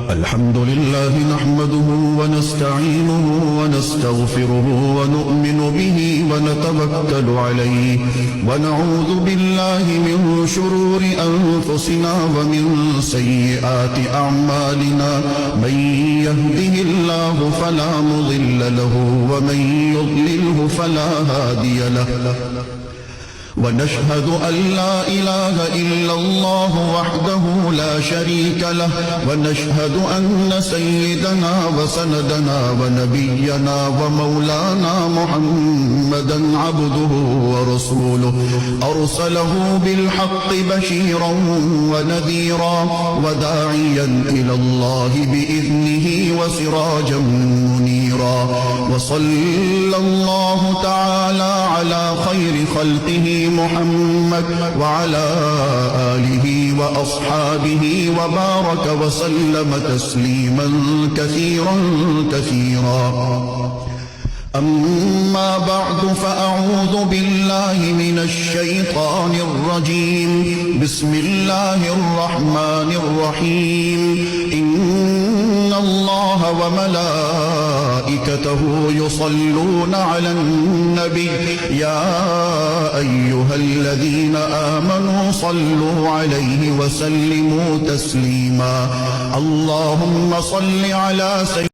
الحمد لله نحمده ونستعينه ونستغفره ونؤمن به ونتوكل عليه ونعوذ بالله من شرور أنفسنا ومن سيئات أعمالنا من يهده الله فلا مضل له ومن يضلله فلا هادي له ونشهد أن لا إله إلا الله وحده لا شريك له ونشهد أن سيدنا وسندنا ونبينا ومولانا محمدا عبده ورسوله أرسله بالحق بشيرا ونذيرا وداعيا إلى الله بإذنه وسراجا منيرا وصلى الله تعالى على خير خلقه محمد وعلى آله وأصحابه وبارك وسلم تسليما كثيرا كثيرا أما بعد فأعوذ بالله من الشيطان الرجيم بسم الله الرحمن الرحيم إن الله وملائكته يصلون على النبي يا أيها الذين آمنوا صلوا عليه وسلموا تسليما اللهم صل على سيدنا